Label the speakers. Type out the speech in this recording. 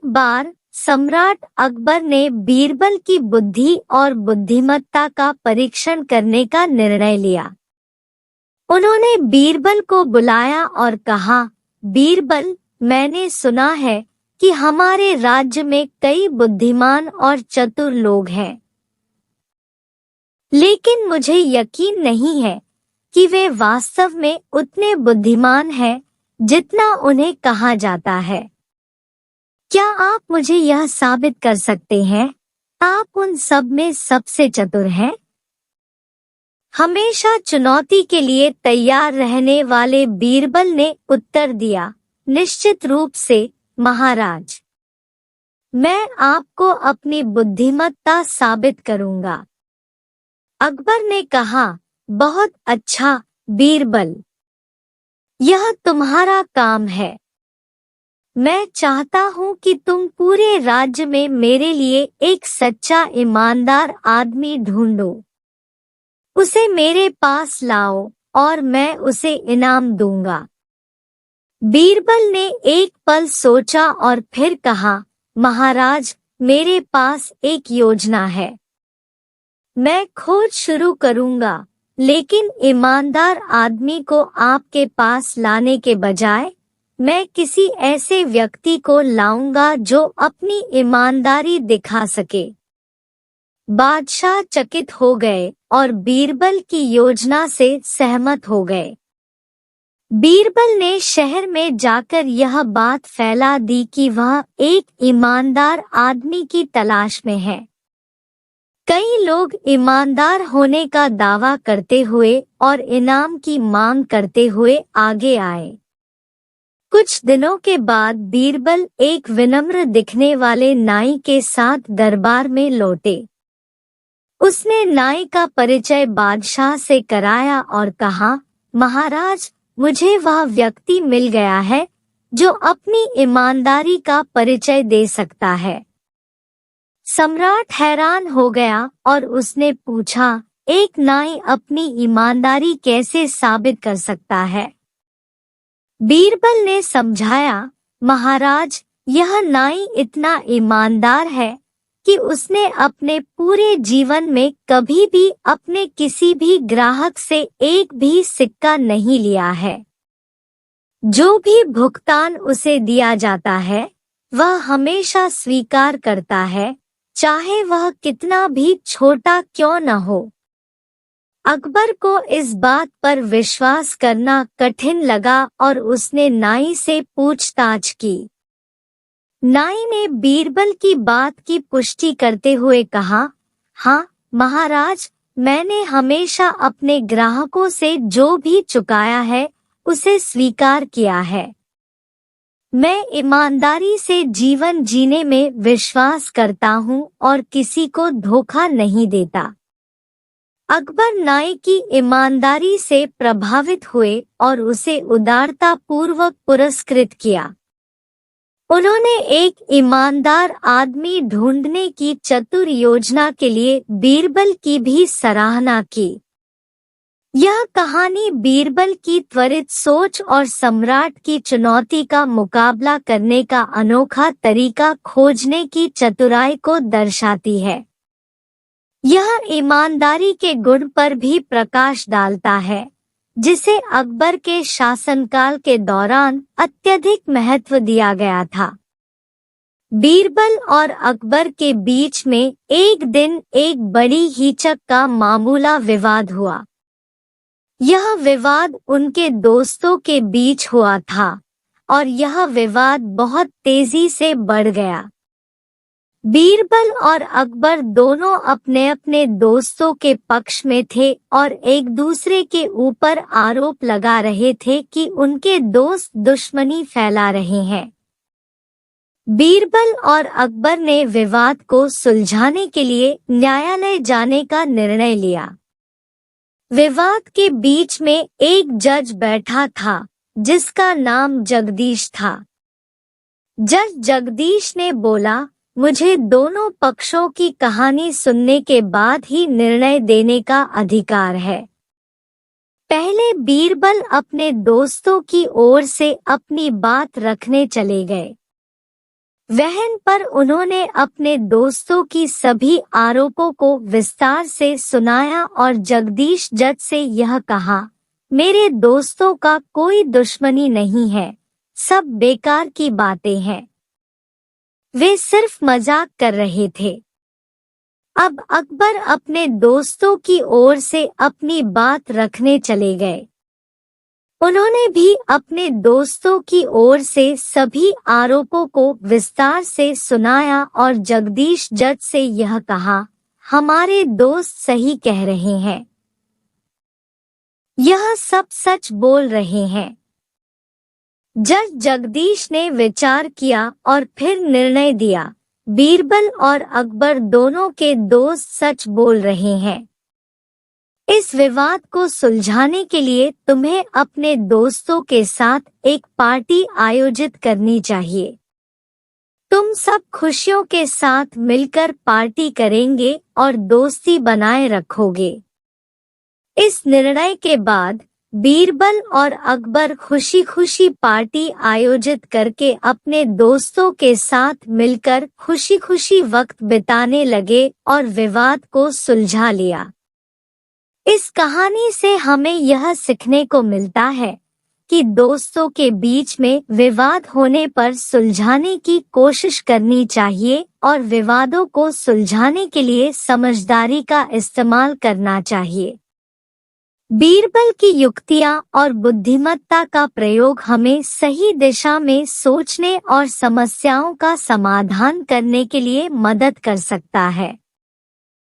Speaker 1: बार सम्राट अकबर ने बीरबल की बुद्धि और बुद्धिमत्ता का परीक्षण करने का निर्णय लिया। उन्होंने बीरबल को बुलाया और कहा, बीरबल, मैंने सुना है कि हमारे राज्य में कई बुद्धिमान और चतुर लोग हैं, लेकिन मुझे यकीन नहीं है कि वे वास्तव में उतने बुद्धिमान हैं जितना उन्हें कहा जाता है। क्या आप मुझे यह साबित कर सकते हैं आप उन सब में सबसे चतुर हैं? हमेशा चुनौती के लिए तैयार रहने वाले बीरबल ने उत्तर दिया, निश्चित रूप से महाराज, मैं आपको अपनी बुद्धिमत्ता साबित करूंगा। अकबर ने कहा, बहुत अच्छा बीरबल, यह तुम्हारा काम है। मैं चाहता हूँ कि तुम पूरे राज्य में मेरे लिए एक सच्चा ईमानदार आदमी ढूंढो, उसे मेरे पास लाओ और मैं उसे इनाम दूंगा। बीरबल ने एक पल सोचा और फिर कहा, महाराज, मेरे पास एक योजना है। मैं खोज शुरू करूंगा, लेकिन ईमानदार आदमी को आपके पास लाने के बजाय मैं किसी ऐसे व्यक्ति को लाऊंगा जो अपनी ईमानदारी दिखा सके। बादशाह चकित हो गए और बीरबल की योजना से सहमत हो गए। बीरबल ने शहर में जाकर यह बात फैला दी कि वह एक ईमानदार आदमी की तलाश में है। कई लोग ईमानदार होने का दावा करते हुए और इनाम की मांग करते हुए आगे आए। कुछ दिनों के बाद बीरबल एक विनम्र दिखने वाले नाई के साथ दरबार में लौटे। उसने नाई का परिचय बादशाह से कराया और कहा, महाराज, मुझे वह व्यक्ति मिल गया है जो अपनी ईमानदारी का परिचय दे सकता है। सम्राट हैरान हो गया और उसने पूछा, एक नाई अपनी ईमानदारी कैसे साबित कर सकता है? बीरबल ने समझाया, महाराज, यह नाई इतना ईमानदार है कि उसने अपने पूरे जीवन में कभी भी अपने किसी भी ग्राहक से एक भी सिक्का नहीं लिया है। जो भी भुगतान उसे दिया जाता है वह हमेशा स्वीकार करता है, चाहे वह कितना भी छोटा क्यों न हो। अकबर को इस बात पर विश्वास करना कठिन लगा और उसने नाई से पूछताछ की। नाई ने बीरबल की बात की पुष्टि करते हुए कहा, हाँ महाराज, मैंने हमेशा अपने ग्राहकों से जो भी चुकाया है उसे स्वीकार किया है। मैं ईमानदारी से जीवन जीने में विश्वास करता हूँ और किसी को धोखा नहीं देता। अकबर नाई की ईमानदारी से प्रभावित हुए और उसे उदारता पूर्वक पुरस्कृत किया। उन्होंने एक ईमानदार आदमी ढूंढने की चतुर योजना के लिए बीरबल की भी सराहना की। यह कहानी बीरबल की त्वरित सोच और सम्राट की चुनौती का मुकाबला करने का अनोखा तरीका खोजने की चतुराई को दर्शाती है। यह ईमानदारी के गुण पर भी प्रकाश डालता है, जिसे अकबर के शासनकाल के दौरान अत्यधिक महत्व दिया गया था। बीरबल और अकबर के बीच में एक दिन एक बड़ी हिचक का मामूला विवाद हुआ। यह विवाद उनके दोस्तों के बीच हुआ था और यह विवाद बहुत तेजी से बढ़ गया। बीरबल और अकबर दोनों अपने अपने दोस्तों के पक्ष में थे और एक दूसरे के ऊपर आरोप लगा रहे थे कि उनके दोस्त दुश्मनी फैला रहे हैं। बीरबल और अकबर ने विवाद को सुलझाने के लिए न्यायालय जाने का निर्णय लिया। विवाद के बीच में एक जज बैठा था जिसका नाम जगदीश था। जज जगदीश ने बोला, मुझे दोनों पक्षों की कहानी सुनने के बाद ही निर्णय देने का अधिकार है। पहले बीरबल अपने दोस्तों की ओर से अपनी बात रखने चले गए। वहन पर उन्होंने अपने दोस्तों की सभी आरोपों को विस्तार से सुनाया और जगदीश जज से यह कहा, मेरे दोस्तों का कोई दुश्मनी नहीं है, सब बेकार की बातें हैं। वे सिर्फ मजाक कर रहे थे। अब अकबर अपने दोस्तों की ओर से अपनी बात रखने चले गए। उन्होंने भी अपने दोस्तों की ओर से सभी आरोपों को विस्तार से सुनाया और जगदीश जज से यह कहा, हमारे दोस्त सही कह रहे हैं, यह सब सच बोल रहे हैं। जज जगदीश ने विचार किया और फिर निर्णय दिया, बीरबल और अकबर दोनों के दोस्त सच बोल रहे हैं। इस विवाद को सुलझाने के लिए तुम्हें अपने दोस्तों के साथ एक पार्टी आयोजित करनी चाहिए। तुम सब खुशियों के साथ मिलकर पार्टी करेंगे और दोस्ती बनाए रखोगे। इस निर्णय के बाद बीरबल और अकबर खुशी खुशी पार्टी आयोजित करके अपने दोस्तों के साथ मिलकर खुशी खुशी वक्त बिताने लगे और विवाद को सुलझा लिया। इस कहानी से हमें यह सीखने को मिलता है कि दोस्तों के बीच में विवाद होने पर सुलझाने की कोशिश करनी चाहिए और विवादों को सुलझाने के लिए समझदारी का इस्तेमाल करना चाहिए। बीरबल की युक्तियां और बुद्धिमत्ता का प्रयोग हमें सही दिशा में सोचने और समस्याओं का समाधान करने के लिए मदद कर सकता है।